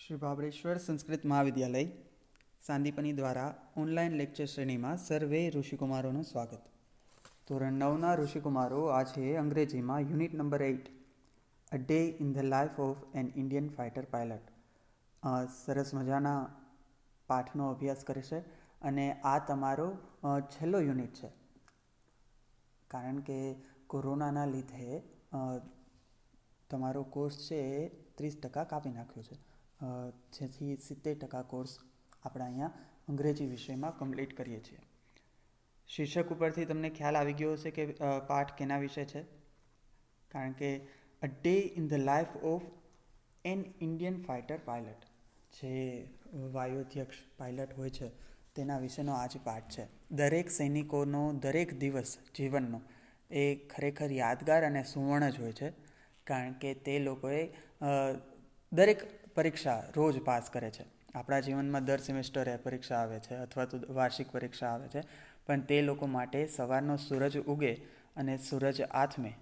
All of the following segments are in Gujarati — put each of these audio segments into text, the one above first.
શ્રી બાબરેશ્વર સંસ્કૃત મહાવિદ્યાલય સાંદીપની દ્વારા ઓનલાઈન લેક્ચર શ્રેણીમાં સર્વે ઋષિકુમારોનું સ્વાગત. ધોરણ 9ના ઋષિકુમારો આજે અંગ્રેજીમાં unit number 8 a day in the life of N Indian fighter pilot સરસ મજાના પાઠનો અભ્યાસ કરશે. અને આ તમારો છેલ્લો યુનિટ છે, કારણ કે કોરોનાના લીધે તમારો કોર્સ છે એ 30% કાપી નાખ્યો છે, જેથી 70% કોર્સ આપણે અહીંયા અંગ્રેજી વિષયમાં કમ્પ્લીટ કરીએ છીએ. શીર્ષક ઉપરથી તમને ખ્યાલ આવી ગયો હશે કે પાઠ કેના વિશે છે, કારણ કે a day in the life of N Indian fighter pilot, જે વાયુઅધ્યક્ષ પાયલટ હોય છે તેના વિશેનો આ જ પાઠ છે. દરેક સૈનિકોનો દરેક દિવસ જીવનનો એ ખરેખર યાદગાર અને સુવર્ણ જ હોય છે, કારણ કે તે લોકોએ દરેક પરીક્ષા રોજ પાસ કરે છે. આપણા જીવનમાં દર સેમેસ્ટરે પરીક્ષા આવે છે અથવા તો વાર્ષિક પરીક્ષા આવે છે, પણ તે લોકો માટે સવારનો સૂરજ ઉગે અને સૂરજ આથમે,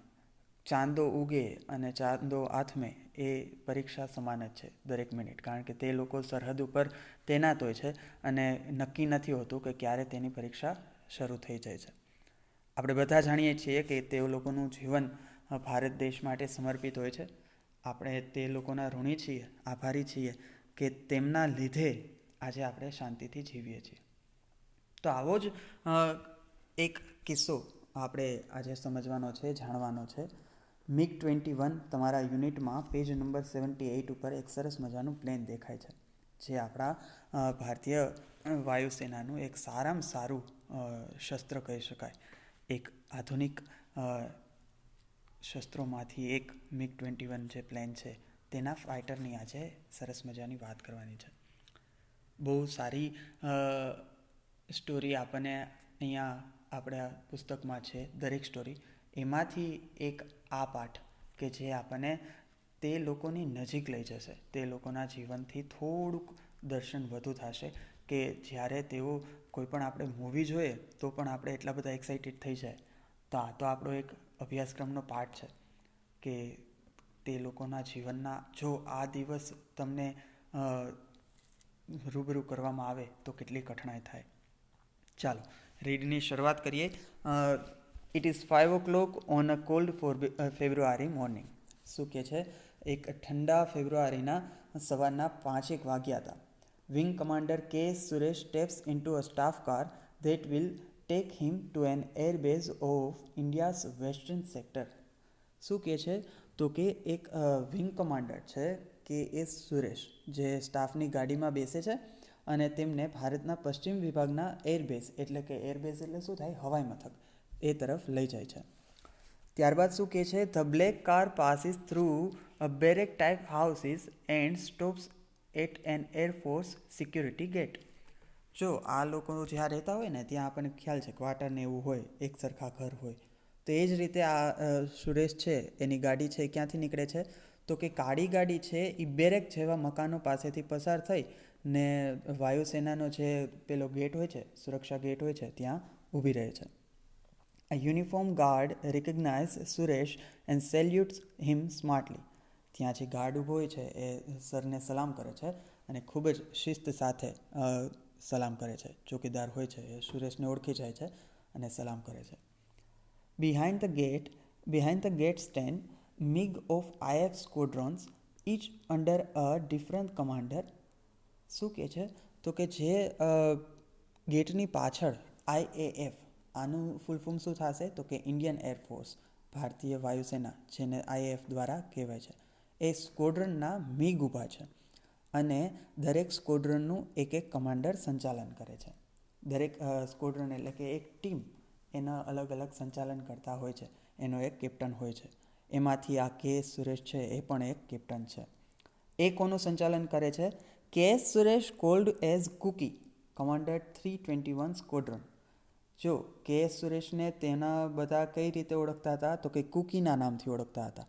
ચાંદો ઉગે અને ચાંદો આથમે એ પરીક્ષા સમાન જ છે દરેક મિનિટ, કારણ કે તે લોકો સરહદ ઉપર તૈનાત હોય છે અને નક્કી નથી હોતું કે ક્યારે તેની પરીક્ષા શરૂ થઈ જાય છે. આપણે બધા જાણીએ છીએ કે તે લોકોનું જીવન ભારત દેશ માટે સમર્પિત હોય છે. આપણે તે લોકોના ઋણી છીએ, આભારી છીએ કે તેમના લીધે આજે આપણે શાંતિથી જીવીએ છીએ. તો આવો જ એક કિસ્સો આપણે આજે સમજવાનો છે, જાણવાનો છે. MiG-21 તમારા યુનિટમાં પેજ નંબર 78 ઉપર એક સરસ મજાનું પ્લેન દેખાય છે, જે આપણા ભારતીય વાયુસેનાનું એક સારામાં સારું શસ્ત્ર કહી શકાય. એક આધુનિક શસ્ત્રોમાંથી એક MiG-21 જે પ્લેન છે તેના ફાઇટરની આજે સરસ મજાની વાત કરવાની છે. બહુ સારી સ્ટોરી આપણને અહીંયા આપણા પુસ્તકમાં છે, દરેક સ્ટોરી. એમાંથી એક આ પાઠ કે જે આપણને તે લોકોની નજીક લઈ જશે, તે લોકોના જીવનથી થોડુંક દર્શન વધુ થશે, કે જ્યારે તેઓ કોઈ પણ આપણે મૂવી જોઈએ તો પણ આપણે એટલા બધા એક્સાઇટેડ થઈ જાય. તો આ તો આપણો એક અભ્યાસક્રમનો પાઠ છે કે તે લોકોના જીવનના જો આ દિવસ તમને રૂબરૂ કરવામાં આવે તો કેટલી કઠણાઈ થાય. ચાલો રીડની શરૂઆત કરીએ. It is 5 o'clock on a cold February morning. શું કહે છે? એક ઠંડા ફેબ્રુઆરીના સવારના 5 વાગ્યા હતા. Wing commander K Suresh steps into a staff car that will take him to an airbase of India's western sector. શું કહે છે? તો કે એક વિંગ કમાન્ડર છે કે એ સુરેશ, જે સ્ટાફની ગાડીમાં બેસે છે અને તેમને ભારતના પશ્ચિમ વિભાગના એરબેઝ, એટલે કે એરબેઝ એટલે શું થાય? હવાઈ મથક, એ તરફ લઈ જાય છે. ત્યારબાદ શું કહે છે? The black car passes through a barrack type houses and stops at an air force security gate. જો આ લોકો જ્યાં રહેતા હોય ને ત્યાં આપણને ખ્યાલ છે ક્વાર્ટર ને એવું હોય, એક સરખા ઘર હોય, તો એ જ રીતે આ સુરેશ છે એની ગાડી છે ક્યાંથી નીકળે છે? તો કે કાળી ગાડી છે એ બેરેક જેવા મકાનો પાસેથી પસાર થઈ ને વાયુસેનાનો જે પેલો ગેટ હોય છે, સુરક્ષા ગેટ હોય છે, ત્યાં ઊભી રહે છે. A uniform guard recognized Suresh and salutes him smartly. ત્યાં જે ગાર્ડ ઊભો હોય છે એ સરને સલામ કરે છે અને ખૂબ જ શિસ્ત સાથે સલામ કરે છે. ચોકીદાર હોય છે એ સુરેશને ઓળખી જાય છે અને સલામ કરે છે. Behind the gate stand MiG of IF squadrons, each under a different commander. શું કહે છે? તો કે જે ગેટની પાછળ IAF, આનું ફૂલ ફોર્મ શું થશે? તો કે ઇન્ડિયન એરફોર્સ, ભારતીય વાયુસેના, જેને IAF દ્વારા કહેવાય છે, એ સ્ક્વોડ્રનના MiG ઊભા છે અને દરેક સ્ક્વોડ્રનનું એક એક કમાન્ડર સંચાલન કરે છે. દરેક સ્ક્વોડ્રન એટલે કે એક ટીમ એના અલગ અલગ સંચાલન કરતા હોય છે, એનો એક કેપ્ટન હોય છે. એમાંથી આ કે સુરેશ છે એ પણ એક કેપ્ટન છે. એ કોનું સંચાલન કરે છે? K Suresh called as Cookie commander 321 squadron. જો કે સુરેશને તેના બધા કઈ રીતે ઓળખતા હતા? તો કે કુકીના નામથી ઓળખતા હતા.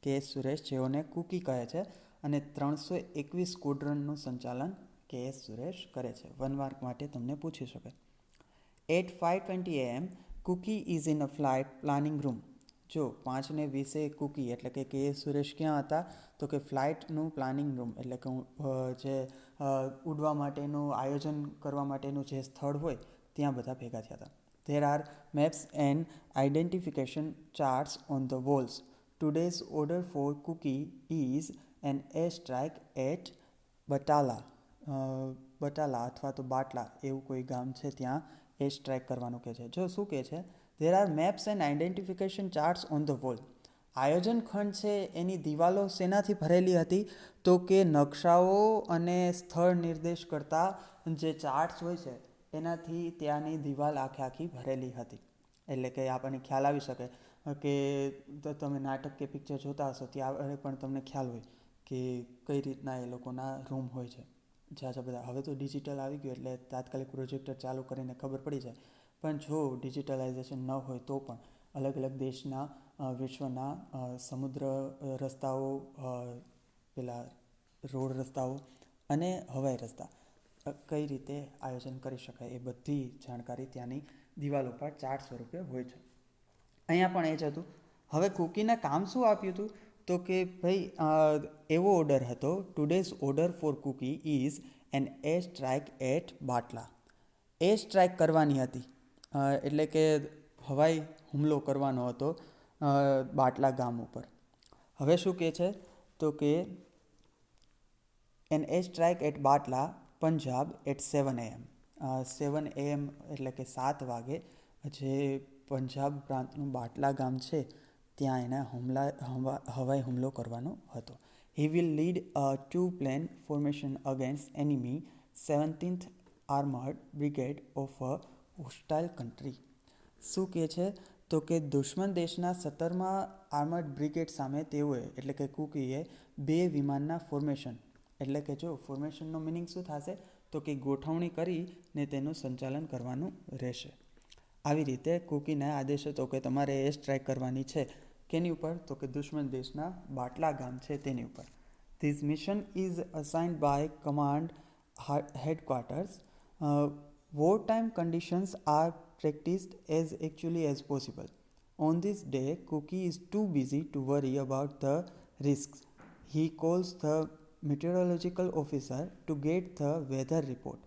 કે સુરેશ, જેઓને કુકી કહે છે, અને 321 સ્ક્વોડ્રનનું સંચાલન કે સુરેશ કરે છે. 1 માર્ક માટે તમને પૂછી શકે. At 5:20 am, Cookie is in a flight planning room. જો 5:20 કુકી એટલે કે સુરેશ ક્યાં હતા? તો કે ફ્લાઇટનું પ્લાનિંગ રૂમ એટલે કે જે ઉડવા માટેનું આયોજન કરવા માટેનું જે સ્થળ હોય ત્યાં બધા ભેગા થયા હતા. There are maps and identification charts on the walls. Today's order for Cookie is an airstrike at Batala અથવા તો બાટલા એવું કોઈ ગામ છે ત્યાં એર સ્ટ્રાઇક કરવાનું કહે છે. જો શું કહે છે? There are maps and identification charts on the wall. આયોજન ખંડ છે એની દિવાલો શેનાથી ભરેલી હતી? તો કે નકશાઓ અને સ્થળ નિર્દેશ કરતા જે ચાર્ટ્સ હોય છે એનાથી ત્યાંની દિવાલ આખી ભરેલી હતી. એટલે કે આપણને ખ્યાલ આવી શકે કે તમે નાટક કે પિક્ચર જોતા હશો ત્યારે પણ તમને ખ્યાલ હોય કે કઈ રીતના એ લોકોના રૂમ હોય છે. જ્યાં બધા હવે તો ડિજિટલ આવી ગયું એટલે તાત્કાલિક પ્રોજેક્ટર ચાલુ કરીને ખબર પડી જાય. પણ જો ડિજિટલાઇઝેશન ન હોય તો પણ અલગ અલગ દેશના વિશ્વના સમુદ્ર રસ્તાઓ, પેલા રોડ રસ્તાઓ અને હવાઈ રસ્તા કઈ રીતે આયોજન કરી શકાય એ બધી જાણકારી ત્યાંની દિવાલો પર ચાર્ટ સ્વરૂપે હોય છે. અહીંયા પણ એ જ હતું. હવે કુકીને કામ શું આપ્યું હતું? તો કે ભાઈ એવો ઓર્ડર હતો, today's order for Cookie is an air strike at Batala. Air strike કરવાની હતી એટલે કે હવાઈ હુમલો કરવાનો હતો બાટલા ગામ ઉપર. હવે શું કહે છે? તો કે એન એર સ્ટ્રાઇક એટ બાટલા પંજાબ એટ 7 AM. 7 AM એટલે કે 7 વાગે જે પંજાબ પ્રાંતનું બાટલા ગામ છે ત્યાં એને હવાઈ હુમલો કરવાનો હતો. He will lead a two-plane formation against enemy 17th Armored Brigade of a hostile country. શું કહે છે? તો કે દુશ્મન દેશના 17મા આર્મર્ડ બ્રિગેડ સામે તેઓએ એટલે કે કુકીએ 2 વિમાનના ફોર્મેશન એટલે કે જો ફોર્મેશનનો મિનિંગ શું થશે? તો કે ગોઠવણી કરીને તેનું સંચાલન કરવાનું રહેશે. આવી રીતે કુકીને આદેશ હતો કે તમારે એ સ્ટ્રાઇક કરવાની છે. કેની ઉપર? તો કે દુશ્મન દેશના બાટલા ગામ છે તેની ઉપર. This mission is assigned by command headquarters. Wartime conditions are practiced as actually as possible. On this day, Cookie is too busy to worry about the risks. He calls the meteorological officer to get the weather report.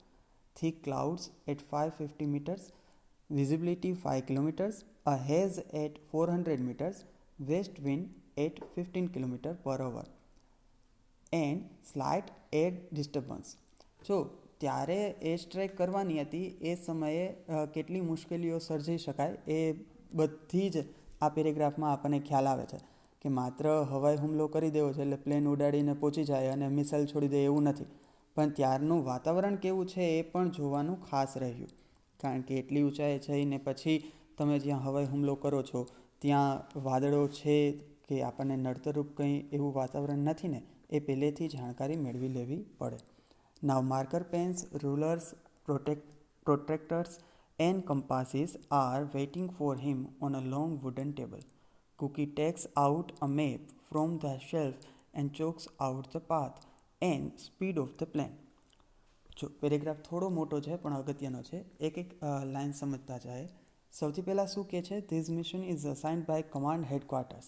Thick clouds at 550 meters, visibility 5 kilometers, a haze at 400 meters, west wind at 15 km per hour and slight air disturbance. જો ત્યારે એર સ્ટ્રાઇક કરવાની હતી એ સમયે કેટલી મુશ્કેલીઓ સર્જી શકાય એ બધી જ આ પેરેગ્રાફમાં આપણને ખ્યાલ આવે છે કે માત્ર હવાઈ હુમલો કરી દેવો છે એટલે પ્લેન ઉડાડીને પહોંચી જાય અને મિસાઇલ છોડી દે એવું નથી. પણ ત્યારનું વાતાવરણ કેવું છે એ પણ જોવાનું ખાસ રહ્યું. કારણ કે એટલી ઊંચાઈએ જઈને પછી તમે જ્યાં હવાઈ હુમલો કરો છો ત્યાં વાદળો છે કે આપણને નડતરરૂપ કંઈ એવું વાતાવરણ નથી ને એ પહેલેથી જાણકારી મેળવી લેવી પડે. Now marker pens, rulers, protractors and compasses are waiting for him on a long wooden table. Cookie takes out a map from the shelf and chalks out the path and speed of the plane. જો પેરેગ્રાફ થોડો મોટો છે પણ અગત્યનો છે. એક લાઇન સમજતા જાય. સૌથી પહેલાં શું કહે છે? This mission is assigned by command headquarters.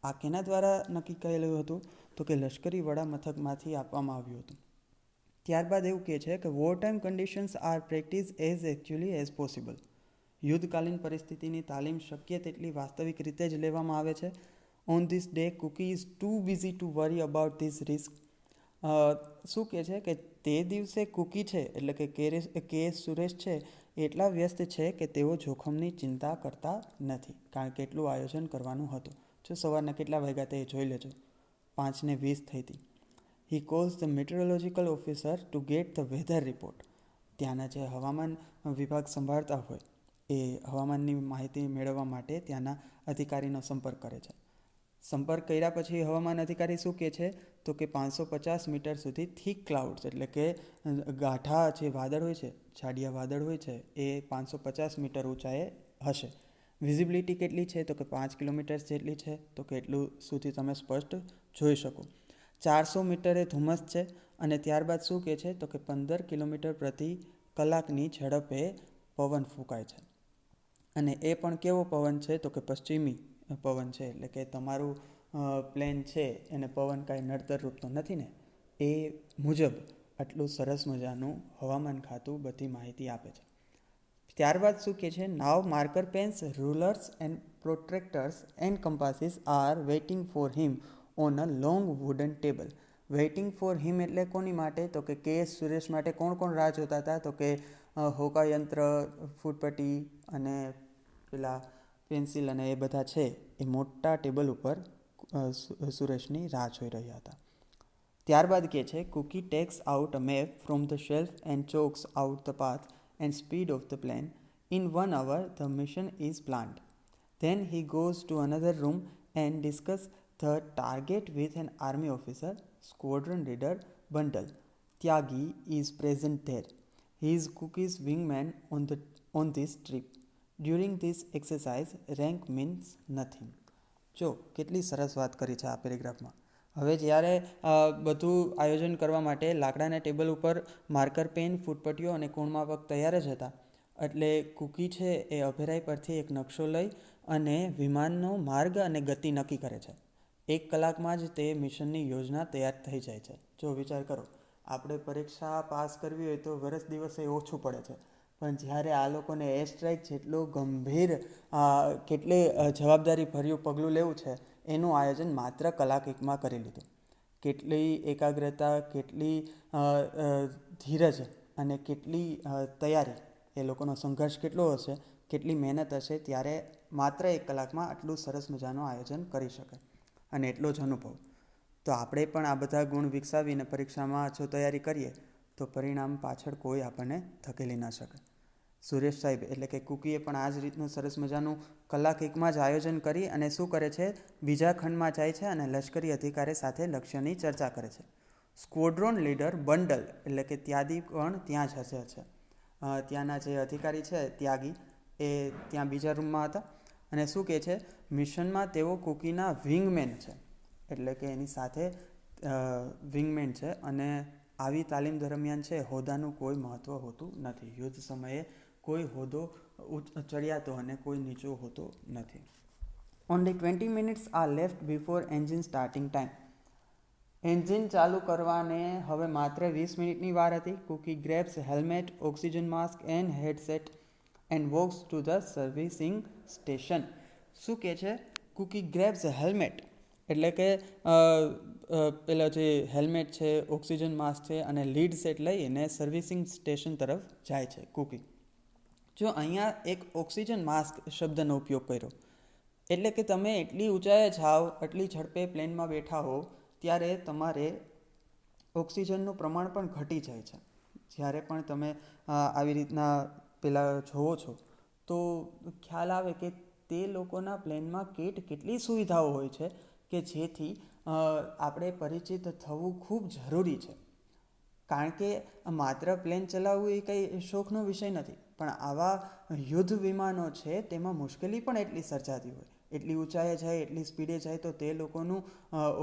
આ કેના દ્વારા નક્કી કરેલું હતું? તો કે લશ્કરી વડા મથકમાંથી આપવામાં આવ્યું હતું. ત્યારબાદ એવું કહે છે કે war time conditions are practice as actually as possible. યુદ્ધકાલીન પરિસ્થિતિની તાલીમ શક્ય તેટલી વાસ્તવિક રીતે જ લેવામાં આવે છે. On this day Cookie is too busy to worry about this risk. શું કહે છે કે તે દિવસે કુકી છે એટલે કે સુરેશ છે એટલા વ્યસ્ત છે કે તેઓ જોખમની ચિંતા કરતા નથી. કારણ કે એટલું આયોજન કરવાનું હતું. જો સવારના કેટલા વાગ્યા તે જોઈ લેજો, 5:20 થઈ હતી. He calls the meteorological officer to get the weather report. ત્યાંના જે હવામાન વિભાગ સંભાળતા હોય એ હવામાનની માહિતી મેળવવા માટે ત્યાંના અધિકારીનો સંપર્ક કરે છે. સંપર્ક કર્યા પછી હવામાન અધિકારી શું કહે છે? તો કે 550 મીટર સુધી થીક ક્લાઉડ્સ એટલે કે ગાઢા જે વાદળ હોય છે, જાડિયા વાદળ હોય છે એ 550 મીટર ઊંચાઈએ હશે. વિઝિબિલિટી કેટલી છે? તો કે 5 કિલોમીટર જેટલી છે. તો કે એટલું સુધી તમે સ્પષ્ટ જોઈ શકો. 400 મીટરે ધુમ્મસ છે અને ત્યારબાદ શું કહે છે? તો કે 15 કિલોમીટર પ્રતિ કલાકની ઝડપે પવન ફૂંકાય છે. અને એ પણ કેવો પવન છે? તો કે પશ્ચિમી પવન છે, એટલે કે તમારું પ્લેન છે એને પવન કાંઈ નડતરરૂપ તો નથી ને, એ મુજબ આટલું સરસ મજાનું હવામાન ખાતું બધી માહિતી આપે છે. ત્યારબાદ શું કહે છે, now marker pens, rulers and protractors and compasses are waiting for him on a long wooden table. Waiting for him એટલે કોની માટે? તો કે KS સુરેશ માટે કોણ કોણ રાહ જોતા હતા? તો કે હોકાયંત્ર, ફૂટપટ્ટી અને પેલા પેન્સિલ અને એ બધા છે એ મોટા ટેબલ ઉપર સુરેશની રાહ જોઈ રહ્યા હતા. ત્યારબાદ કહે છે, Cookie takes out a map from the shelf and chalks out the path and speed of the plane. In 1 hour, the mission is planned. Then he goes to another room and discuss the target with an army officer. Squadron leader Bundle Tyagi is present there. He is Cookie's wingman on this trip. During this exercise, rank means nothing. જો કેટલી સરસ વાત કરી છે આ પેરેગ્રાફમાં. હવે જ્યારે બધું આયોજન કરવા માટે લાકડાના ટેબલ ઉપર માર્કર પેન, ફૂટપટ્ટીઓ અને કોણમાપક તૈયાર જ હતા, એટલે કુકી છે એ અભેરાઈ પરથી એક નકશો લઈ અને વિમાનનો માર્ગ અને ગતિ નક્કી કરે છે. 1 કલાકમાં જ તે મિશનની યોજના તૈયાર થઈ જાય છે. જો વિચાર કરો, આપણે પરીક્ષા પાસ કરવી હોય તો વર્ષ દિવસે ઓછું પડે છે, પણ જ્યારે આ લોકોને એર સ્ટ્રાઇક જેટલું ગંભીર કેટલી જવાબદારીભર્યું પગલું લેવું છે એનું આયોજન માત્ર કલાક એકમાં કરી લીધું. કેટલી એકાગ્રતા, કેટલી ધીરજ અને કેટલી તૈયારી, એ લોકોનો સંઘર્ષ કેટલો હશે, કેટલી મહેનત હશે, ત્યારે માત્ર 1 કલાકમાં આટલું સરસ મજાનું આયોજન કરી શકે, અને એટલો જ અનુભવ. તો આપણે પણ આ બધા ગુણ વિકસાવીને પરીક્ષામાં જો તૈયારી કરીએ તો પરિણામ પાછળ કોઈ આપણને ધકેલી ન શકે. સુરેશ સાહેબ એટલે કે કુકીએ પણ આ જ રીતનું સરસ મજાનું કલાક એકમાં જ આયોજન કરી અને શું કરે છે, બીજા ખંડમાં જાય છે અને લશ્કરી અધિકારી સાથે લક્ષ્યની ચર્ચા કરે છે. સ્ક્વોડ્રોન લીડર બંડલ એટલે કે ત્યાગી પણ ત્યાં જ હશે છે. ત્યાંના જે અધિકારી છે ત્યાગી, એ ત્યાં બીજા રૂમમાં હતા અને શું કહે છે, મિશનમાં તેઓ કુકીના વિંગમેન છે, એટલે કે એની સાથે વિંગમેન છે. અને આવી તાલીમ દરમિયાન છે હોદ્દાનું કોઈ મહત્ત્વ હોતું નથી. યુદ્ધ સમયે કોઈ હોદ્દો ચડિયાતો અને કોઈ નીચો હોતો નથી. Only 20 minutes are left before engine starting time. Engine ચાલુ કરવાને હવે માત્ર 20 મિનિટની વાર હતી. Cookie grabs helmet, oxygen mask and headset and walks to the servicing station. શું કહે છે, કુકી ગ્રેબ્સ હેલ્મેટ એટલે કે પેલા જે હેલ્મેટ છે, ઓક્સિજન માસ્ક છે અને લીડ સેટ લઈને સર્વિસિંગ સ્ટેશન તરફ જાય છે કુકી. જો અહીંયા એક ઓક્સિજન માસ્ક શબ્દનો ઉપયોગ કર્યો, એટલે કે તમે એટલી ઊંચાઈએ જાઓ, એટલી ઝડપે પ્લેનમાં બેઠા હો ત્યારે તમારે ઓક્સિજનનું પ્રમાણ પણ ઘટી જાય છે. જ્યારે પણ તમે આવી રીતના પેલા જોવો છો તો ખ્યાલ આવે કે તે લોકોના પ્લેનમાં કેટલી સુવિધાઓ હોય છે કે જેથી આપણે પરિચિત થવું ખૂબ જરૂરી છે. કારણ કે માત્ર પ્લેન ચલાવવું એ કંઈ શોખનો વિષય નથી, પણ આવા યુદ્ધ વિમાનો છે તેમાં મુશ્કેલી પણ એટલી સર્જાતી હોય. એટલી ઊંચાઈએ જાય, એટલી સ્પીડે જાય તો તે લોકોનું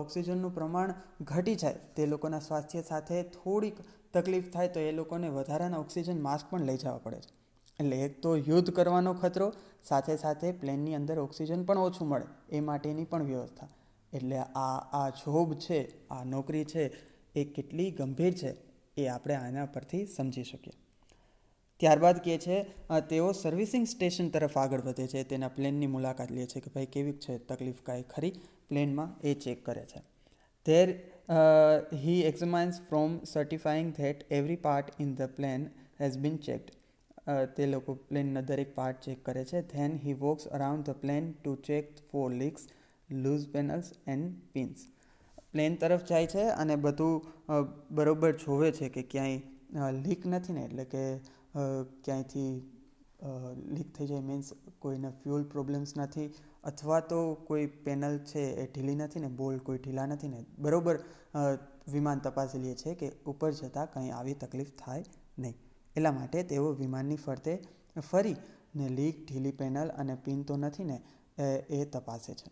ઓક્સિજનનું પ્રમાણ ઘટી જાય, તે લોકોના સ્વાસ્થ્ય સાથે થોડીક તકલીફ થાય તો એ લોકોને વધારાના ઓક્સિજન માસ્ક પણ લઈ જવા પડે છે. એટલે એક તો યુદ્ધ કરવાનો ખતરો, સાથે સાથે પ્લેનની અંદર ઓક્સિજન પણ ઓછું મળે એ માટેની પણ વ્યવસ્થા. એટલે આ જોબ છે, આ નોકરી છે એ કેટલી ગંભીર છે એ આપણે આના પરથી સમજી શકીએ. ત્યારબાદ કહે છે તેઓ સર્વિસિંગ સ્ટેશન તરફ આગળ વધે છે, તેના પ્લેનની મુલાકાત લે છે કે ભાઈ કેવી છે, તકલીફ કાંઈ ખરી પ્લેનમાં, એ ચેક કરે છે. There he examines from certifying that every part in the plane has been checked. તે લોકો પ્લેનના દરેક પાર્ટ ચેક કરે છે. Then he walks around the plane to check for leaks, loose panels and pins. Plane તરફ જાય છે અને બધું બરોબર જોવે છે કે ક્યાંય લીક નથી ને, એટલે કે ક્યાંયથી લીક થઈ જાય મીન્સ કોઈને ફ્યુલ પ્રોબ્લેમ્સ નથી, અથવા તો કોઈ પેનલ છે એ ઢીલી નથી ને, બોલ્ટ કોઈ ઢીલા નથી ને, બરોબર વિમાન તપાસી લે છે કે ઉપર જતાં કંઈ આવી તકલીફ થાય નહીં. એટલા માટે તેઓ વિમાનની ફરતે ફરીને લીક, ઢીલી પેનલ અને પિન તો નથી ને એ તપાસે છે.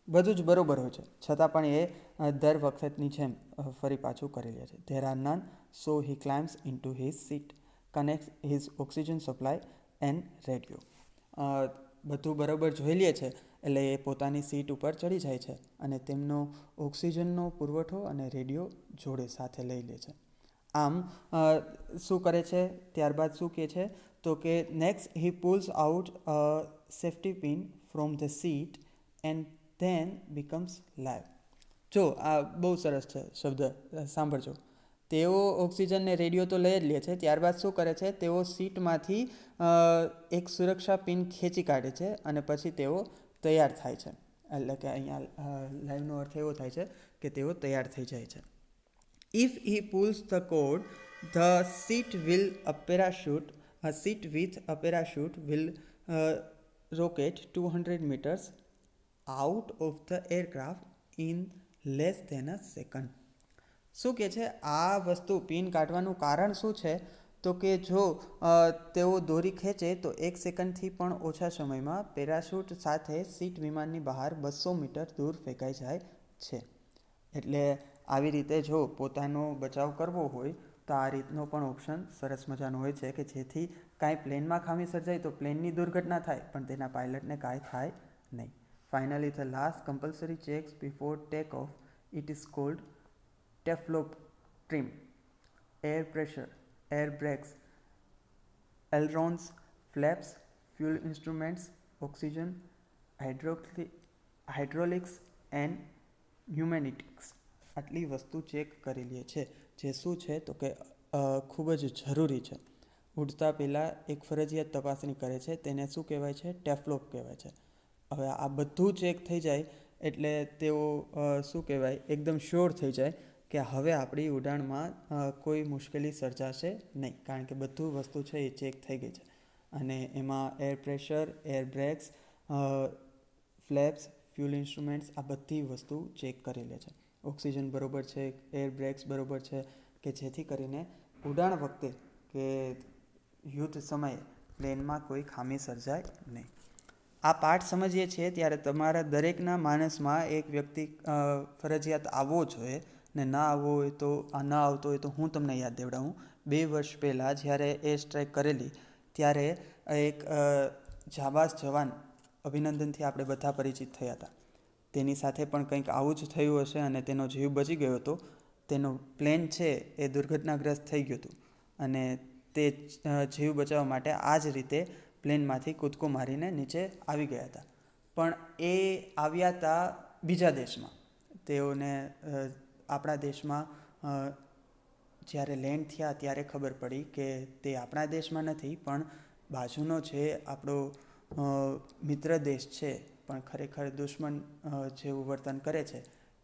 બધું જ બરોબર હોય છે છતાં પણ એ દર વખતની જેમ ફરી પાછું કરી લે છે. There are none, so he climbs into his seat, connects his oxygen supply and radio. બધું બરાબર જોઈ લે છે એટલે એ પોતાની સીટ ઉપર ચડી જાય છે અને તેમનો ઓક્સિજનનો પુરવઠો અને રેડિયો જોડે સાથે લઈ લે છે. આમ શું કરે છે, ત્યારબાદ શું કહે છે તો કે next he pulls out safety pin from the seat and then becomes live. જો આ બહુ સરસ છે શબ્દ, સાંભળજો. તેઓ ઓક્સિજનને રેડિયો તો લઈ જ લે છે, ત્યારબાદ શું કરે છે, તેઓ સીટમાંથી એક સુરક્ષા પિન ખેંચી કાઢે છે અને પછી તેઓ તૈયાર થાય છે. એટલે કે અહીંયા લાઈવનો અર્થ એવો થાય છે કે તેઓ તૈયાર થઈ જાય છે. If he pulls the cord, the seat with a parachute will rocket 200 meters out of the aircraft in less than a second. શું કહે છે, આ વસ્તુ પિન કાઢવાનું કારણ શું છે તો કે જો તેઓ દોરી ખેંચે તો 1 સેકન્ડથી પણ ઓછા સમયમાં પેરાશૂટ સાથે સીટ વિમાનની બહાર 200 મીટર દૂર ફેંકાઈ જાય છે. એટલે આવી રીતે જો પોતાનો બચાવ કરવો હોય તો આ રીતનો પણ ઓપ્શન સરસ મજાનો હોય છે કે જેથી કાંઈ પ્લેનમાં ખામી સર્જાય તો પ્લેનની દુર્ઘટના થાય પણ તેના પાયલટને કાંઈ થાય નહીં. Finally the last compulsory checks before take off, it is called teflop trim, air pressure, air brakes, ailerons, flaps, fuel instruments, oxygen, hydraulics and pneumatics. આટલી વસ્તુ ચેક કરી લે છે, જે શું છે તો કે ખૂબ જ જરૂરી છે. ઉડતા પહેલાં એક ફરજિયાત તપાસણી કરે છે, તેને શું કહેવાય છે, ટેફલોપ કહેવાય છે. હવે આ બધું ચેક થઈ જાય એટલે તેઓ શું કહેવાય, એકદમ શ્યોર થઈ જાય કે હવે આપણી ઉડાણમાં કોઈ મુશ્કેલી સર્જાશે નહીં, કારણ કે બધું વસ્તુ છે એ ચેક થઈ ગઈ છે. અને એમાં air pressure, air brakes, flaps, fuel instruments આ બધી વસ્તુ ચેક કરી લે છે. ઓક્સિજન બરોબર છે, એર બ્રેક્સ બરોબર છે, કે જેથી કરીને ઉડાણ વખતે કે યુદ્ધ સમયે પ્લેનમાં કોઈ ખામી સર્જાય નહીં. આ પાઠ સમજીએ છીએ ત્યારે તમારા દરેકના માનસમાં એક વ્યક્તિ ફરજિયાત આવવો જોઈએ, ને ના આવવો હોય તો ના આવતો હોય તો હું તમને યાદ દેવડાવું. 2 વર્ષ પહેલાં જ્યારે એર સ્ટ્રાઇક કરેલી ત્યારે એક જાબાઝ જવાન અભિનંદનથી આપણે બધા પરિચિત થયા હતા. તેની સાથે પણ કંઈક આવું જ થયું હશે અને તેનો જીવ બચી ગયો હતો. તેનો પ્લેન છે એ દુર્ઘટનાગ્રસ્ત થઈ ગયું હતું અને તે જીવ બચાવવા માટે આ જ રીતે પ્લેનમાંથી કૂદકો મારીને નીચે આવી ગયા હતા. પણ એ આવ્યા હતા બીજા દેશમાં. તેઓને આપણા દેશમાં જ્યારે લેન્ડ થયા ત્યારે ખબર પડી કે તે આપણા દેશમાં નથી પણ બાજુનો જે આપણો મિત્ર દેશ છે પણ ખરેખર દુશ્મન જેવું વર્તન કરે છે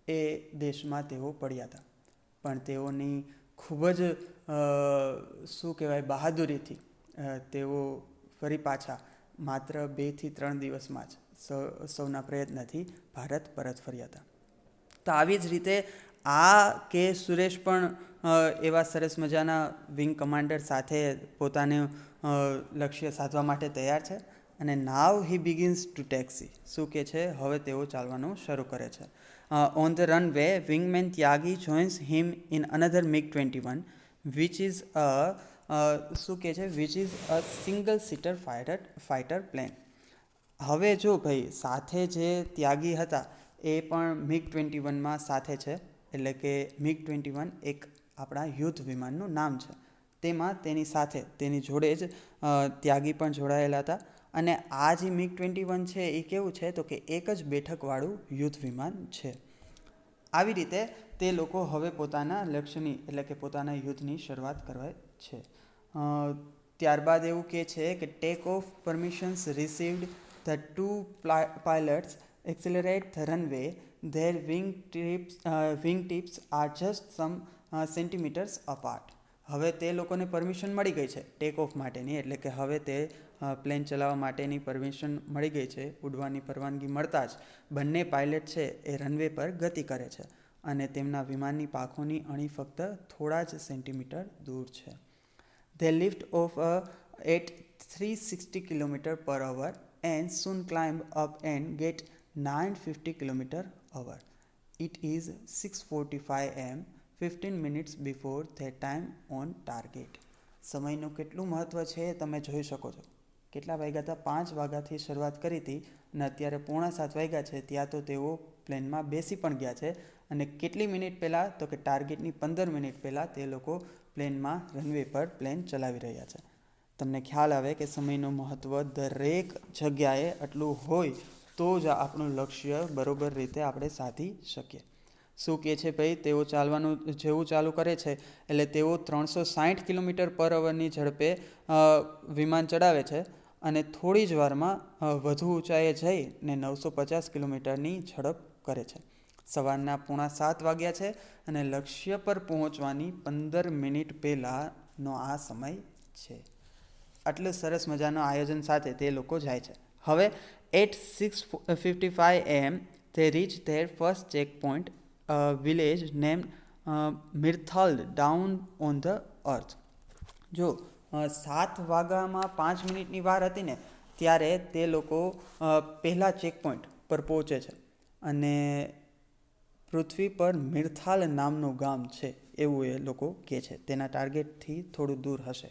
એ દેશમાં તેઓ પડ્યા હતા. પણ તેઓની ખૂબ જ શું કહેવાય, બહાદુરીથી તેઓ ફરી પાછા માત્ર 2 થી 3 દિવસમાં જ સૌના પ્રયત્નથી ભારત પરત ફર્યા હતા. તો આવી જ રીતે આ કે સુરેશ પણ એવા સરસ મજાના વિંગ કમાન્ડર સાથે પોતાનું લક્ષ્ય સાધવા માટે તૈયાર છે. અને નાવ હી બિગિન્સ ટુ ટેક્સી. શું કે છે, હવે તેઓ ચાલવાનું શરૂ કરે છે. On the runway, વિંગમેન Tyagi joins him in another MiG-21 which is શું કહે છે, which is a single seater fighter plane. હવે જો ભાઈ સાથે જે ત્યાગી હતા એ પણ MiG-21માં સાથે છે. એટલે કે MiG-21 એક આપણા યુદ્ધ વિમાનનું નામ છે. તેમાં તેની સાથે તેની જોડે જ ત્યાગી પણ જોડાયેલા હતા. અને આ જે MiG-21 છે એ કેવું છે તો કે એક જ બેઠકવાળું યુદ્ધ વિમાન છે. આવી રીતે તે લોકો હવે પોતાના લક્ષ્યની એટલે કે પોતાના યુદ્ધની શરૂઆત કરવા છે. ત્યારબાદ એવું કહે છે કે take off permissions received, the 2 pilots accelerate the runway, their wingtips are just some centimeters apart. હવે તે લોકોને પરમિશન મળી ગઈ છે ટેક ઓફ માટેની, એટલે કે હવે તે પ્લેન ચલાવવા માટેની પરમિશન મળી ગઈ છે. ઉડવાની પરવાનગી મળતા જ બંને પાયલટ છે એ રનવે પર ગતિ કરે છે અને તેમના વિમાનની પાંખોની અણી ફક્ત થોડા જ સેન્ટીમીટર દૂર છે. They lift off at 360 km/h and soon climb up and get 950 km/h. It is 6:45 am, 15 minutes before their time on target. સમયનું કેટલું મહત્ત્વ છે તમે જોઈ શકો છો કેટલા વાગ્યા હતા? 5 વાગ્યાથી શરૂઆત કરી હતી અને અત્યારે 6:45 વાગ્યા છે. ત્યાં તો તેઓ પ્લેનમાં બેસી પણ ગયા છે. અને કેટલી મિનિટ પહેલાં? તો કે ટાર્ગેટની 15 મિનિટ પહેલાં તે લોકો પ્લેનમાં રનવે પર પ્લેન ચલાવી રહ્યા છે. તમને ખ્યાલ આવે કે સમયનું મહત્ત્વ દરેક જગ્યાએ આટલું હોય તો જ આપણું લક્ષ્ય બરોબર રીતે આપણે સાધી શકીએ. શું કહે છે ભાઈ? તેઓ ચાલવાનું જેવું ચાલુ કરે છે એટલે તેઓ 360 કિલોમીટર પર અવરની ઝડપે વિમાન ચડાવે છે અને થોડી જ વારમાં વધુ ઊંચાઈએ જઈને 950 કિલોમીટરની ઝડપ કરે છે. સવારના 6:45 વાગ્યા છે અને લક્ષ્ય પર પહોંચવાની 15 મિનિટ પહેલાંનો આ સમય છે. આટલું સરસ મજાનું આયોજન સાથે તે લોકો જાય છે. હવે at 6:55 AM they reach their first checkpoint, a village named Mirthal down on the earth. જો 7 વાગ્યામાં 5 મિનિટની વાર હતી ને ત્યારે તે લોકો પહેલા ચેકપોઈન્ટ પર પહોંચે છે અને પૃથ્વી પર મિર્થાલ નામનું ગામ છે એવું એ લોકો કહે છે. તેના ટાર્ગેટથી થોડું દૂર હશે.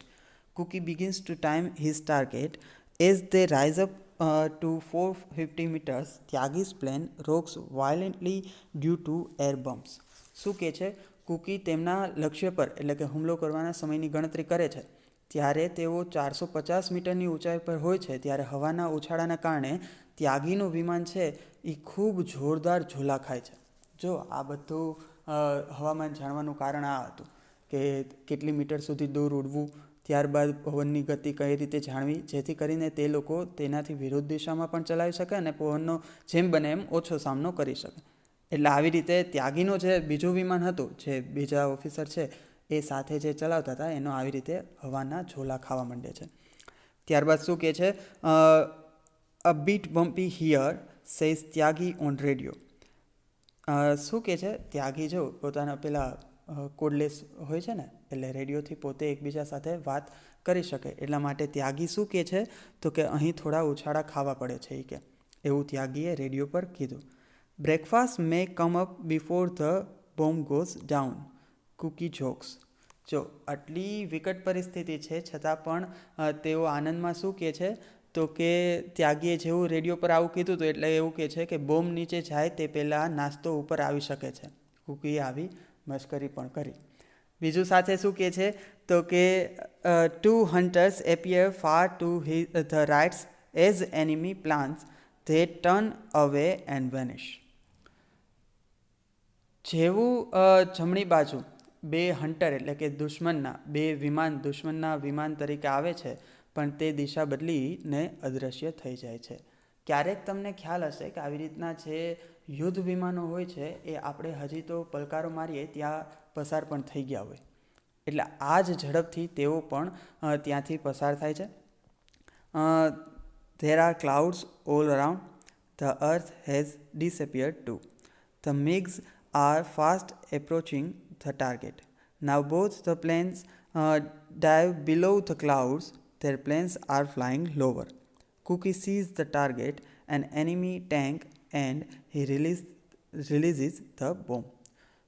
Cookie begins to time his target. As they rise up to 450 meters, Tyagi's plane rocks violently due to air bumps. શું કહે છે? કુકી તેમના લક્ષ્ય પર એટલે કે હુમલો કરવાના સમયની ગણતરી કરે છે ત્યારે તેઓ 450 મીટરની ઊંચાઈ પર હોય છે. ત્યારે હવાના ઉછાળાના કારણે ત્યાગીનું વિમાન છે એ ખૂબ જોરદાર ઝોલા ખાય છે. જો આ બધું હવામાન જાણવાનું કારણ આ હતું કે કેટલી મીટર સુધી દૂર ઉડવું, ત્યારબાદ પવનની ગતિ કઈ રીતે જાણવી જેથી કરીને તે લોકો તેનાથી વિરુદ્ધ દિશામાં પણ ચલાવી શકે અને પવનનો જેમ બને એમ ઓછો સામનો કરી શકે. એટલે આવી રીતે ત્યાગીનું જે બીજું વિમાન હતું, જે બીજા ઓફિસર છે એ સાથે જે ચલાવતા હતા એનો આવી રીતે હવાના ઝોલા ખાવા માંડે છે. ત્યારબાદ શું કહે છે? A bit bumpy here says Tyagi on radio. શું કહે છે? ત્યાગી જો પોતાના પેલા કોડલેસ હોય છે ને એટલે રેડિયોથી પોતે એકબીજા સાથે વાત કરી શકે એટલા માટે ત્યાગી શું કહે છે? તો કે અહીં થોડા ઉછાળા ખાવા પડે છે એ કે એવું ત્યાગીએ રેડિયો પર કીધું. Breakfast may come up before the bomb goes down, Cookie jokes. જો આટલી વિકટ પરિસ્થિતિ છે છતાં પણ તેઓ આનંદમાં શું કહે છે? તો કે ત્યાગીએ જેવું રેડિયો પર આવું કીધું હતું એટલે એવું કહે છે કે બોમ્બ નીચે જાય તે પહેલાં નાસ્તો ઉપર આવી શકે છે. કુકીએ આવી મશ્કરી પણ કરી. બીજું સાથે શું કહે છે? તો કે 2 hunters appear far to the right as enemy plans. They turn away and vanish. જેવું જમણી બાજુ 2 હન્ટર એટલે કે દુશ્મનના વિમાન તરીકે આવે છે પણ તે દિશા બદલીને અદૃશ્ય થઈ જાય છે. ક્યારેક તમને ખ્યાલ હશે કે આવી રીતના જે યુદ્ધ વિમાનો હોય છે એ આપણે હજી તો પલકારો મારીએ ત્યાં પસાર પણ થઈ ગયા હોય. એટલે આ જ ઝડપથી તેઓ પણ ત્યાંથી પસાર થાય છે. There are clouds all around. The earth has disappeared too. The MiGs are fast approaching the target. Now both the planes dive below the clouds. Their planes are flying lower. Cookie sees the target, an enemy tank, and he releases the bomb.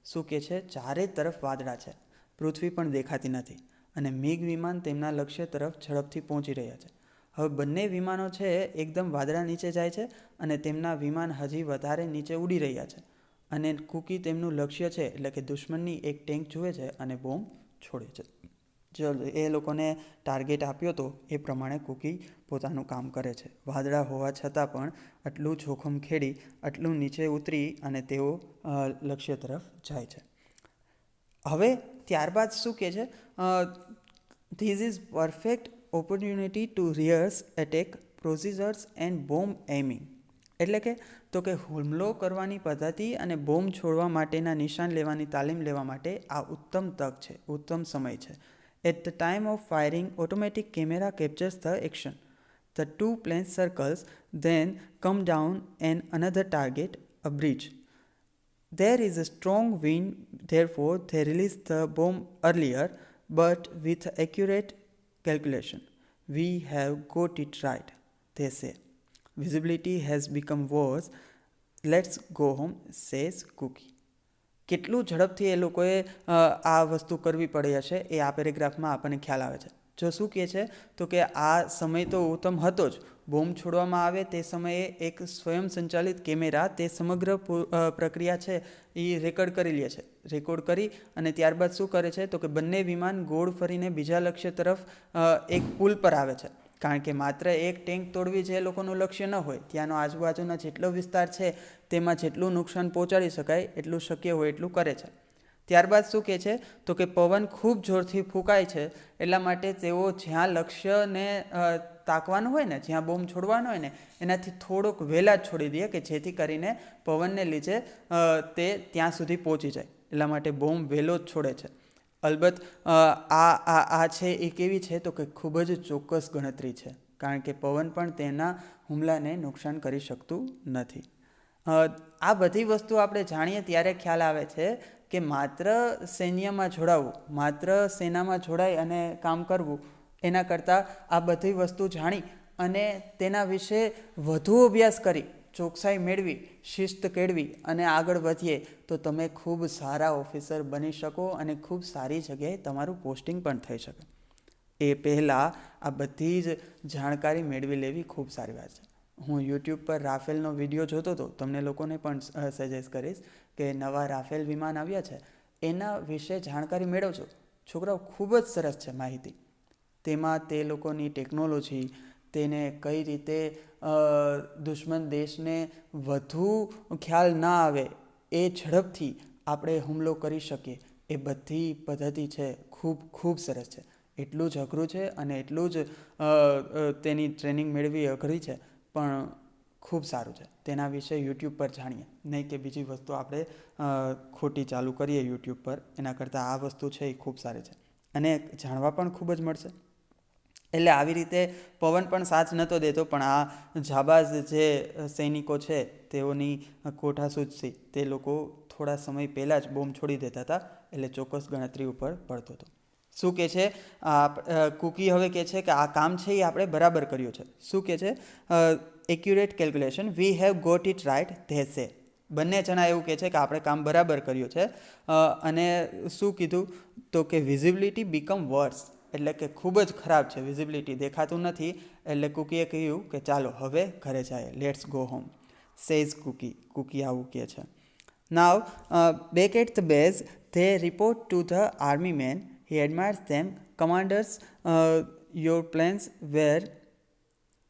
શું કહે છે? ચારે તરફ વાદળા છે, પૃથ્વી પણ દેખાતી નથી અને મિગ વિમાન તેમના લક્ષ્ય તરફ ઝડપથી પહોંચી રહ્યા છે. હવે બંને વિમાનો છે એકદમ વાદળા નીચે જાય છે અને તેમના વિમાન હજી વધારે નીચે ઉડી રહ્યા છે અને કુકી તેમનું લક્ષ્ય છે એટલે કે દુશ્મનની એક ટેન્ક જુએ છે અને બોમ્બ છોડે છે. એ લોકોને ટાર્ગેટ આપ્યો હતો એ પ્રમાણે કુકી પોતાનું કામ કરે છે. વાદળા હોવા છતાં પણ આટલું જોખમ ખેડી આટલું નીચે ઉતરી અને તેઓ લક્ષ્ય તરફ જાય છે. હવે ત્યારબાદ શું કહે છે? This is perfect opportunity to rehearse attack procedures and bomb aiming. એટલે કે તો કે હુમલો કરવાની પદ્ધતિ અને બોમ્બ છોડવા માટેના નિશાન લેવાની તાલીમ લેવા માટે આ ઉત્તમ તક છે, ઉત્તમ સમય છે. At the time of firing, automatic camera captures the action. The 2 planes circles, then come down and another target, a bridge. There is a strong wind, therefore they release the bomb earlier, but with accurate calculation. We have got it right, they say. Visibility has become worse. Let's go home, says Cookie. કેટલું ઝડપથી એ લોકોએ આ વસ્તુ કરવી પડી હશે એ આ પેરેગ્રાફમાં આપણને ખ્યાલ આવે છે. જો શું કહે છે તો કે આ સમય તો ઉત્તમ હતો જ. બોમ્બ છોડવામાં આવે તે સમયે એક સ્વયં સંચાલિત કેમેરા તે સમગ્ર પ્રક્રિયા છે એ રેકોર્ડ કરી લે છે. રેકોર્ડ કરી અને ત્યારબાદ શું કરે છે તો કે બંને વિમાન ગોળ ફરીને બીજા લક્ષ્ય તરફ એક પુલ પર આવે છે. કારણ કે માત્ર એક ટેન્ક તોડવી જે લોકોનું લક્ષ્ય ન હોય, ત્યાંનો આજુબાજુના જેટલો વિસ્તાર છે તેમાં જેટલું નુકસાન પહોંચાડી શકાય એટલું શક્ય હોય એટલું કરે છે. ત્યારબાદ શું કહે છે તો કે પવન ખૂબ જોરથી ફૂંકાય છે, એટલા માટે તેઓ જ્યાં લક્ષ્યને તાકવાનું હોય ને, જ્યાં બોમ્બ છોડવાનો હોય ને એનાથી થોડોક વહેલા જ છોડી દે કે જેથી કરીને પવનને લીધે તે ત્યાં સુધી પહોંચી જાય. એટલા માટે બોમ્બ વહેલો જ છોડે છે. અલબત્ત આ છે એ કેવી છે તો કે ખૂબ જ ચોક્કસ ગણતરી છે, કારણ કે પવન પણ તેના હુમલાને નુકસાન કરી શકતું નથી. આ બધી વસ્તુ આપણે જાણીએ ત્યારે ખ્યાલ આવે છે કે માત્ર સૈન્યમાં જોડાવવું, માત્ર સેનામાં જોડાઈ અને કામ કરવું એના કરતાં આ બધી વસ્તુ જાણી અને તેના વિશે વધુ અભ્યાસ કરી, ચોકસાઈ મેળવી, શિસ્ત કેળવી અને આગળ વધીએ તો તમે ખૂબ સારા ઓફિસર બની શકો અને ખૂબ સારી જગ્યાએ તમારું પોસ્ટિંગ પણ થઈ શકે. એ પહેલાં આ બધી જ જાણકારી મેળવી લેવી ખૂબ સારી વાત છે. હું યુટ્યુબ પર રાફેલનો વિડીયો જોતો હતો, તમને લોકોને પણ સજેસ્ટ કરીશ કે નવા રાફેલ વિમાન આવ્યા છે એના વિશે જાણકારી મેળવજો. છોકરાઓ ખૂબ જ સરસ છે માહિતી. તેમાં તે લોકોની ટેકનોલોજી, તેને કઈ રીતે દુશ્મન દેશને વધુ ખ્યાલ ના આવે એ ઝડપથી આપણે હુમલો કરી શકીએ એ બધી પદ્ધતિ છે ખૂબ સરસ છે. એટલું જ અઘરું છે અને એટલું જ તેની ટ્રેનિંગ મેળવી અઘરી છે, પણ ખૂબ સારું છે. તેના વિશે યુટ્યુબ પર જાણીએ, નહીં કે બીજી વસ્તુ આપણે ખોટી ચાલુ કરીએ યુટ્યુબ પર. એના કરતાં આ વસ્તુ છે એ ખૂબ સારી છે અને જાણવા પણ ખૂબ જ મળશે. એટલે આવી રીતે પવન પણ સાથ નહોતો દેતો, પણ આ જાબાઝ જે સૈનિકો છે તેઓની કોઠાસૂઝથી તે લોકો થોડા સમય પહેલાં જ બોમ્બ છોડી દેતા હતા, એટલે ચોક્કસ ગણતરી ઉપર પડતો હતો. શું કહે છે કુકી? હવે કહે છે કે આ કામ છે એ આપણે બરાબર કર્યું છે. શું કહે છે? Accurate calculation, we have got it right, they say. બંને જણા એવું કહે છે કે આપણે કામ બરાબર કર્યું છે. અને શું કીધું તો કે વિઝિબિલિટી બીકમ વર્સ, એટલે કે ખૂબ જ ખરાબ છે, વિઝિબિલિટી દેખાતું નથી. એટલે કુકીએ કહ્યું કે ચાલો હવે ઘરે જાય, let's go home, says Cookie. Cookie આવું કહે છે. Now back at the base they report to the army man. He admires them. Commanders, your plans were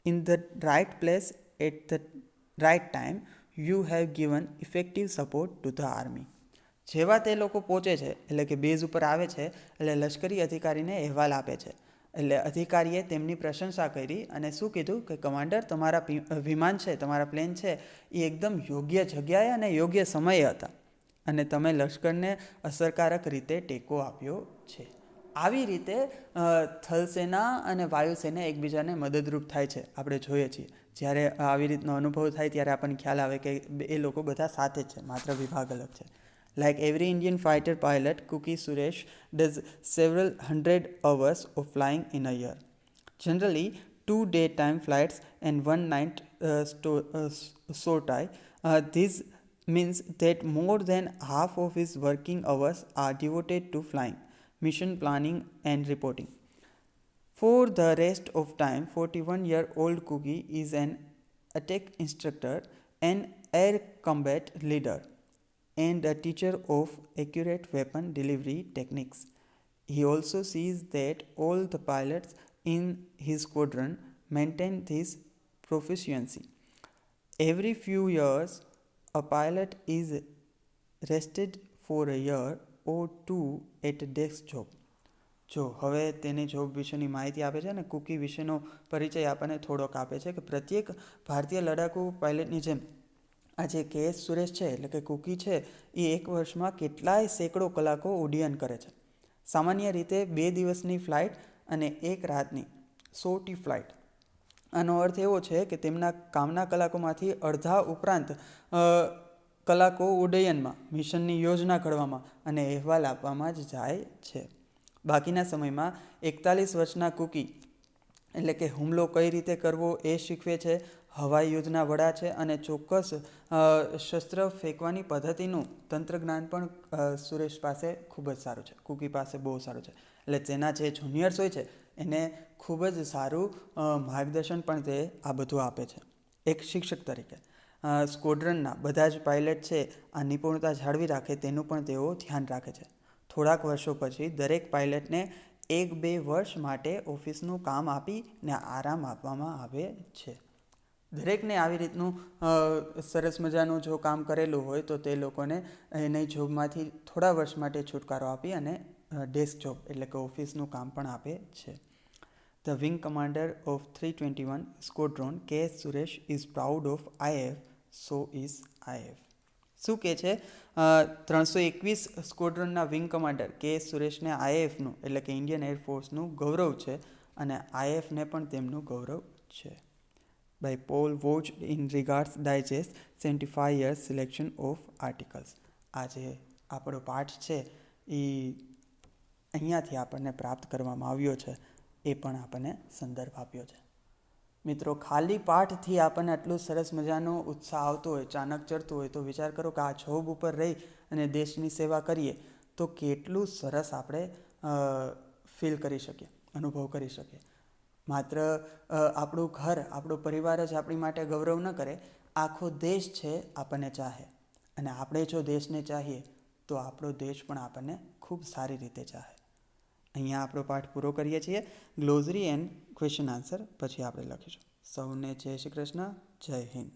in the right place at the right time. You have given effective support to the army. જેવા તે લોકો પહોંચે છે, એટલે કે બેઝ ઉપર આવે છે, એટલે લશ્કરી અધિકારીને અહેવાલ આપે છે. એટલે અધિકારીએ તેમની પ્રશંસા કરી અને શું કીધું કે કમાન્ડર, તમારા વિમાન છે, તમારા પ્લેન છે એ એકદમ યોગ્ય જગ્યાએ અને યોગ્ય સમયે હતા અને તમે લશ્કરને અસરકારક રીતે ટેકો આપ્યો છે. આવી રીતે થલસેના અને વાયુસેના એકબીજાને મદદરૂપ થાય છે. આપણે જોઈએ છીએ જ્યારે આવી રીતનો અનુભવ થાય ત્યારે આપણને ખ્યાલ આવે કે એ લોકો બધા સાથે જ છે, માત્ર વિભાગ અલગ છે. Like every Indian fighter pilot, Cookie Suresh does several hundred hours of flying in a year. Generally, 2 daytime flights and 1 night sortie. This means that more than half of his working hours are devoted to flying, mission planning and reporting. For the rest of time, 41-year-old Cookie is an attack instructor, an air combat leader, and a teacher of accurate weapon delivery techniques. He also sees that all the pilots in his squadron maintain this proficiency. Every few years, a pilot is rested for a year or two at a desk job. જો હવે તેની જોબ વિશેની માહિતી આપે છે અને કુકી વિશેનો પરિચય આપણને થોડોક આપે છે કે પ્રત્યેક ભારતીય લડાકુ પાયલટની જેમ આજે KS સુરેશ છે, એટલે કે કુકી છે, એ એક વર્ષમાં કેટલાય સેંકડો કલાકો ઉડ્ડયન કરે છે. સામાન્ય રીતે 2 દિવસની ફ્લાઇટ અને 1 રાતની સોટી ફ્લાઇટ. આનો અર્થ એવો છે કે તેમના કામના કલાકોમાંથી અડધા ઉપરાંત કલાકો ઉડ્ડયનમાં, મિશનની યોજના ઘડવામાં અને અહેવાલ આપવામાં જ જાય છે. બાકીના સમયમાં 41 વર્ષના કુકી એટલે કે હુમલો કઈ રીતે કરવો એ શીખવે છે, હવાઈ યુદ્ધના વડા છે અને ચોક્કસ શસ્ત્ર ફેંકવાની પદ્ધતિનું તંત્રજ્ઞાન પણ સુરેશ પાસે ખૂબ જ સારું છે, કુકી પાસે બહુ સારું છે. એટલે તેના જે જુનિયર્સ હોય છે એને ખૂબ જ સારું માર્ગદર્શન પણ તે આ બધું આપે છે. એક શિક્ષક તરીકે સ્ક્વોડ્રનના બધા જ પાયલટ છે આ નિપુણતા જાળવી રાખે તેનું પણ તેઓ ધ્યાન રાખે છે. થોડાક વર્ષો પછી દરેક પાયલટને 1-2 વર્ષ માટે ઓફિસનું કામ આપીને આરામ આપવામાં આવે છે. દરેકને આવી રીતનું સરસ મજાનું જો કામ કરેલું હોય તો તે લોકોને એની જોબમાંથી થોડા વર્ષ માટે છુટકારો આપી અને ડેસ્ક જોબ એટલે કે ઓફિસનું કામ પણ આપે છે. The wing commander of 321 Squadron K.S. Suresh is proud of IAF, so is IAF. શું કહે છે 321 સ્ક્વોડ્રનના વિંગ કમાન્ડર કે.એસ. સુરેશને આઈએએફનું એટલે કે ઇન્ડિયન એરફોર્સનું ગૌરવ છે અને આઈએફને પણ તેમનું ગૌરવ છે. By Paul Watch in Reader's Digest 75 years selection of articles. આ જે આપણો પાઠ છે એ અહીંયાથી આપણને પ્રાપ્ત કરવામાં આવ્યો છે, એ પણ આપણને સંદર્ભ આપ્યો છે. મિત્રો, ખાલી પાઠથી આપણને આટલું સરસ મજાનો ઉત્સાહ આવતો હોય, ચાનક ચડતું હોય, તો વિચાર કરો કે આ જોબ ઉપર રહી અને દેશની સેવા કરીએ તો કેટલું સરસ આપણે ફીલ કરી શકીએ, અનુભવ કરી શકીએ. માત્ર આપણું ઘર, આપણો પરિવાર જ આપણી માટે ગૌરવ ન કરે, આખો દેશ છે આપણને ચાહે. અને આપણે જો દેશને ચાહીએ તો આપણો દેશ પણ આપણને ખૂબ સારી રીતે ચાહે. અહીંયા આપણો પાઠ પૂરો કરીએ છીએ. ગ્લોઝરી એન્ડ ક્વેશ્ચન આન્સર પછી આપણે લખીશું. સૌને જય શ્રી કૃષ્ણ, જય હિન્દ.